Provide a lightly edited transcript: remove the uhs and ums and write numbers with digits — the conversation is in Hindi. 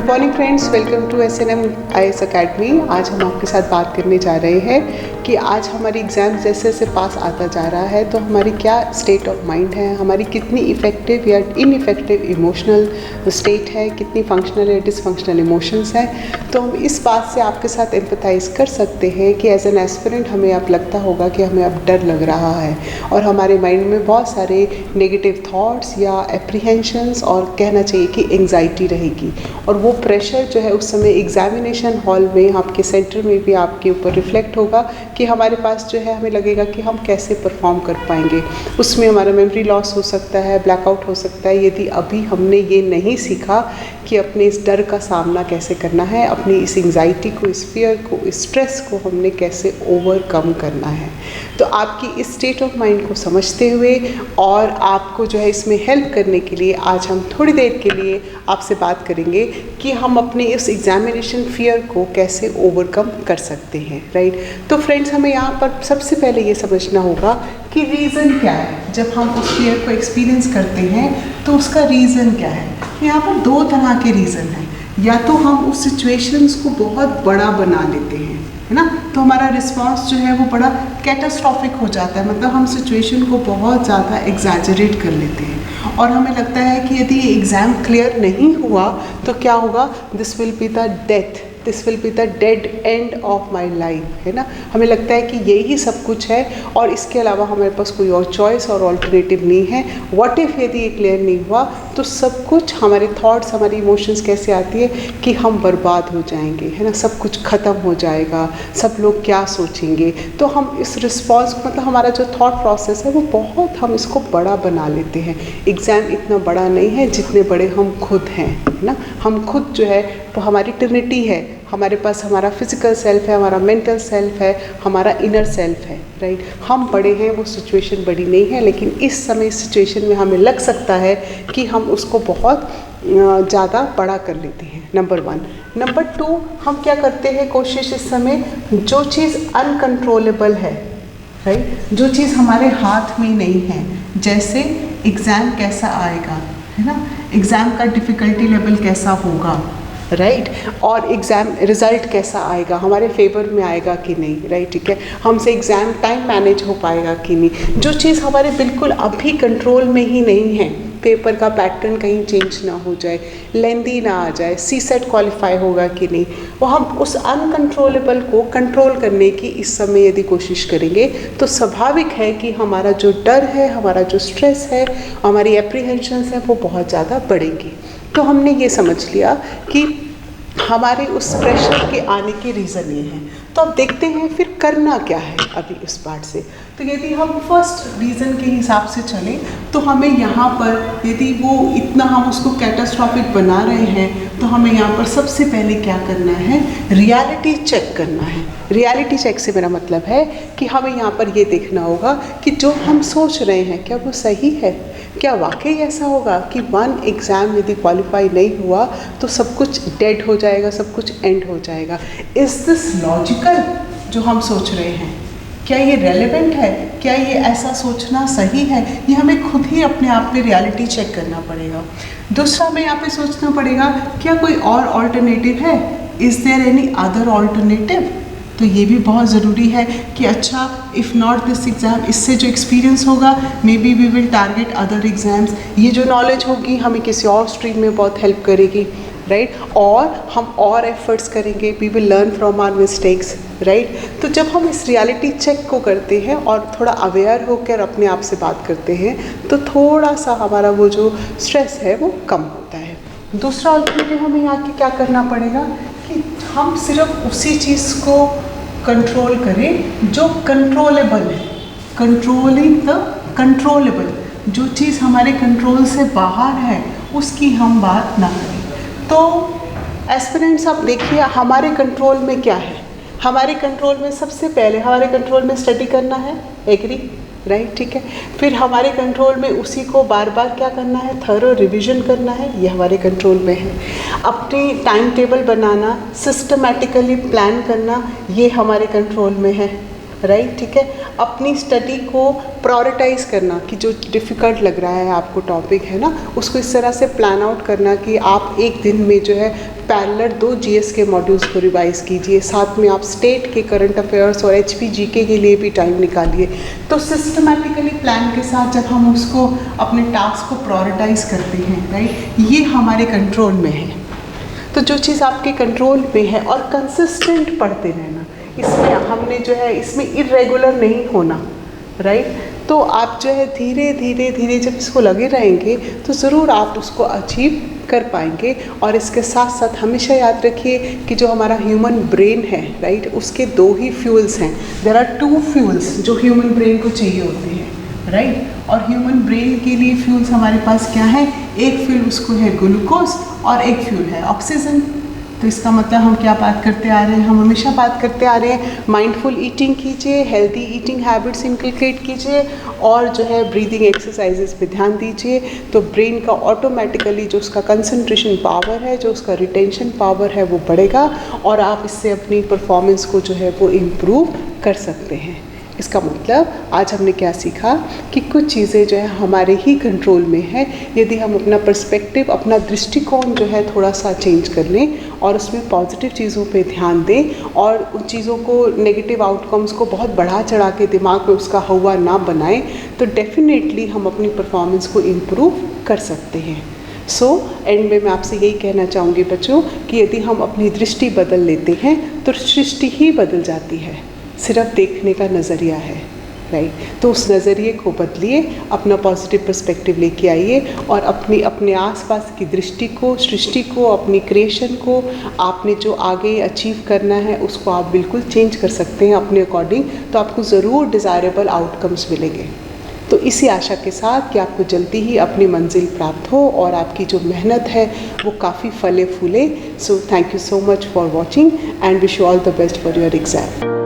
Morning friends, welcome to SNM IAS academy. आज हम आपके साथ बात करने जा रहे हैं कि आज हमारी एग्ज़ाम जैसे जैसे पास आता जा रहा है तो हमारी क्या स्टेट ऑफ माइंड है, हमारी कितनी इफ़ेक्टिव या इनइफेक्टिव इमोशनल स्टेट है, कितनी फंक्शनल या डिसफंक्शनल इमोशंस हैं। तो हम इस बात से आपके साथ एम्पथाइज़ कर सकते हैं कि एज एन एस्पिरेंट हमें अब लगता होगा कि हमें अब डर लग रहा है और हमारे माइंड में बहुत सारे नेगेटिव थॉट्स या एप्रीहेंशंस और कहना चाहिए कि एंग्जाइटी रहेगी। और वो प्रेशर जो है उस समय एग्जामिनेशन हॉल में आपके सेंटर में भी आपके ऊपर रिफ्लेक्ट होगा कि हमारे पास जो है हमें लगेगा कि हम कैसे परफॉर्म कर पाएंगे। उसमें हमारा मेमोरी लॉस हो सकता है, ब्लैकआउट हो सकता है यदि अभी हमने ये नहीं सीखा कि अपने इस डर का सामना कैसे करना है, अपनी इस एंग्जाइटी को, इस फियर को, इस स्ट्रेस को हमने कैसे ओवरकम करना है। तो आपकी इस स्टेट ऑफ माइंड को समझते हुए और आपको जो है इसमें हेल्प करने के लिए आज हम थोड़ी देर के लिए आपसे बात करेंगे कि हम अपने इस एग्जामिनेशन फियर को कैसे ओवरकम कर सकते हैं, राइट। तो फ्रेंड्स, हमें यहाँ पर सबसे पहले ये समझना होगा कि रीज़न क्या है। जब हम उस फियर को एक्सपीरियंस करते हैं तो उसका रीज़न क्या है। यहाँ पर दो तरह के रीज़न हैं। या तो हम उस सिचुएशंस को बहुत बड़ा बना लेते हैं, है ना, तो हमारा रिस्पांस जो है वो बड़ा कैटास्ट्रॉफिक हो जाता है, मतलब हम सिचुएशन को बहुत ज़्यादा एग्जैजरेट कर लेते हैं और हमें लगता है कि यदि ये एग्ज़ाम क्लियर नहीं हुआ तो क्या होगा, this will be the death, this will be the dead end of my life, है ना। हमें लगता है कि यही सब कुछ है और इसके अलावा हमारे पास कोई और चॉइस और ऑल्टरनेटिव नहीं है। व्हाट इफ़ यदि ये क्लियर नहीं हुआ तो सब कुछ, हमारे थॉट्स, हमारी इमोशंस कैसे आती है कि हम बर्बाद हो जाएंगे, है ना, सब कुछ ख़त्म हो जाएगा, सब लोग क्या सोचेंगे। तो हम इस रिस्पॉन्स को, मतलब हमारा जो थॉट प्रोसेस है वो बहुत, हम इसको बड़ा बना लेते हैं। एग्ज़ाम इतना बड़ा नहीं है जितने बड़े हम खुद हैं, है ना। हम खुद जो है वो हमारी ट्रिनिटी है, हमारे पास हमारा फिजिकल सेल्फ है, हमारा मेंटल सेल्फ है, हमारा इनर सेल्फ है, राइट। हम बड़े हैं, वो सिचुएशन बड़ी नहीं है, लेकिन इस समय सिचुएशन में हमें लग सकता है कि हम उसको बहुत ज़्यादा बड़ा कर लेते हैं, नंबर 1। नंबर 2, हम क्या करते हैं कोशिश इस समय, जो चीज़ अनकंट्रोलेबल है, राइट, जो चीज़ हमारे हाथ में नहीं है, जैसे एग्ज़ाम कैसा आएगा, है ना, एग्ज़ाम का डिफ़िकल्टी लेवल कैसा होगा, राइट, और एग्ज़ाम रिज़ल्ट कैसा आएगा, हमारे फेवर में आएगा कि नहीं, राइट, ठीक है, हमसे एग्ज़ाम टाइम मैनेज हो पाएगा कि नहीं। जो चीज़ हमारे बिल्कुल अभी कंट्रोल में ही नहीं है, पेपर का पैटर्न कहीं चेंज ना हो जाए, लेंदी ना आ जाए, CSET क्वालिफाई होगा कि नहीं, वो हम उस अनकंट्रोलेबल को कंट्रोल करने की इस समय यदि कोशिश करेंगे तो स्वाभाविक है कि हमारा जो डर है, हमारा जो स्ट्रेस है, हमारी एप्रीहेंशंस हैं वो बहुत ज़्यादा बढ़ेंगी। तो हमने ये समझ लिया कि हमारे उस प्रेशर के आने के रीज़न ये हैं। तो अब देखते हैं फिर करना क्या है अभी इस पार्ट से। तो यदि हम फर्स्ट रीज़न के हिसाब से चलें तो हमें यहाँ पर, यदि वो इतना हम उसको कैटास्ट्रॉफिक बना रहे हैं तो हमें यहाँ पर सबसे पहले क्या करना है, रियलिटी चेक करना है। रियलिटी चेक से मेरा मतलब है कि हमें यहाँ पर ये देखना होगा कि जो हम सोच रहे हैं क्या वो सही है, क्या वाकई ऐसा होगा कि वन एग्ज़ाम यदि क्वालिफाई नहीं हुआ तो सब कुछ डेड हो जाएगा, सब कुछ एंड हो जाएगा। इज़ दिस लॉजिकल जो हम सोच रहे हैं, क्या ये रेलेवेंट है, क्या ये ऐसा सोचना सही है, ये हमें खुद ही अपने आप पे रियलिटी चेक करना पड़ेगा। दूसरा हमें यहाँ पे सोचना पड़ेगा क्या कोई और ऑल्टरनेटिव है, is there any other alternative. तो ये भी बहुत ज़रूरी है कि अच्छा, इफ़ नॉट दिस एग्ज़ाम, इससे जो एक्सपीरियंस होगा may be we will target other exams. ये जो नॉलेज होगी हमें किसी और स्ट्रीम में बहुत हेल्प करेगी, राइट, और हम और एफर्ट्स करेंगे, we will learn from our mistakes, right. तो जब हम इस रियलिटी चेक को करते हैं और थोड़ा अवेयर होकर अपने आप से बात करते हैं तो थोड़ा सा हमारा वो जो स्ट्रेस है वो कम होता है। दूसरा ऑल्टरनेटिव हमें यहाँ के क्या करना पड़ेगा कि हम सिर्फ उसी चीज़ को कंट्रोल करें जो कंट्रोलेबल है, कंट्रोलिंग द कंट्रोलेबल। जो चीज़ हमारे कंट्रोल से बाहर है उसकी हम बात ना करें। तो एस्पिरेंट्स, आप देखिए हमारे कंट्रोल में क्या है। हमारे कंट्रोल में सबसे पहले हमारे कंट्रोल में स्टडी करना है, एग्री, राइट, ठीक है। फिर हमारे कंट्रोल में उसी को बार बार क्या करना है, थरो रिवीजन करना है, ये हमारे कंट्रोल में है। अपनी टाइम टेबल बनाना, सिस्टमेटिकली प्लान करना, ये हमारे कंट्रोल में है। राइट, ठीक है। अपनी स्टडी को प्रायोरिटाइज करना कि जो डिफ़िकल्ट लग रहा है आपको टॉपिक है ना, उसको इस तरह से प्लान आउट करना कि आप एक दिन में जो है पैरेलल 2 जीएस के मॉड्यूल्स को रिवाइज़ कीजिए, साथ में आप स्टेट के करंट अफेयर्स और एचपी जीके के लिए भी टाइम निकालिए। तो सिस्टमेटिकली प्लान के साथ जब हम उसको अपने टास्क को प्रायोरिटाइज करते हैं, राइट, ये हमारे कंट्रोल में है। तो जो चीज़ आपके कंट्रोल में है और कंसिस्टेंट पढ़ते रहना, इसमें हमने जो है इसमें इरेगुलर नहीं होना, राइट। तो आप जो है धीरे धीरे धीरे जब इसको लगे रहेंगे तो ज़रूर आप उसको अचीव कर पाएंगे। और इसके साथ साथ हमेशा याद रखिए कि जो हमारा ह्यूमन ब्रेन है, राइट, उसके 2 ही फ्यूल्स हैं। देयर आर 2 फ्यूल्स जो ह्यूमन ब्रेन को चाहिए होते हैं, राइट। और ह्यूमन ब्रेन के लिए फ्यूल्स हमारे पास क्या है, एक फ्यूल उसको है ग्लूकोज और एक फ्यूल है ऑक्सीजन। तो इसका मतलब हम क्या बात करते आ रहे हैं, हम हमेशा बात करते आ रहे हैं माइंडफुल ईटिंग कीजिए, हेल्दी ईटिंग हैबिट्स इनकलकेट कीजिए और जो है ब्रीदिंग एक्सरसाइजेस पे ध्यान दीजिए। तो ब्रेन का ऑटोमेटिकली जो उसका कंसंट्रेशन पावर है, जो उसका रिटेंशन पावर है, वो बढ़ेगा और आप इससे अपनी परफॉर्मेंस को जो है वो इम्प्रूव कर सकते हैं। इसका मतलब आज हमने क्या सीखा कि कुछ चीज़ें जो है हमारे ही कंट्रोल में है। यदि हम अपना पर्सपेक्टिव, अपना दृष्टिकोण जो है थोड़ा सा चेंज कर लें और उसमें पॉजिटिव चीज़ों पे ध्यान दें और उन चीज़ों को, नेगेटिव आउटकम्स को बहुत बढ़ा चढ़ा के दिमाग में उसका हवा ना बनाएं, तो डेफिनेटली हम अपनी परफॉर्मेंस को इम्प्रूव कर सकते हैं। एंड में मैं आपसे यही कहना चाहूँगी बच्चों कि यदि हम अपनी दृष्टि बदल लेते हैं तो सृष्टि ही बदल जाती है। सिर्फ देखने का नज़रिया है, राइट। तो उस नज़रिए को बदलिए, अपना पॉजिटिव पर्सपेक्टिव लेके आइए और अपने आसपास की दृष्टि को, सृष्टि को, अपनी क्रिएशन को, आपने जो आगे अचीव करना है उसको आप बिल्कुल चेंज कर सकते हैं अपने अकॉर्डिंग। तो आपको ज़रूर डिज़ायरेबल आउटकम्स मिलेंगे। तो इसी आशा के साथ कि आपको जल्दी ही अपनी मंजिल प्राप्त हो और आपकी जो मेहनत है वो काफ़ी फले फूले। So thank you so much for watching and wish you all the best for your exam.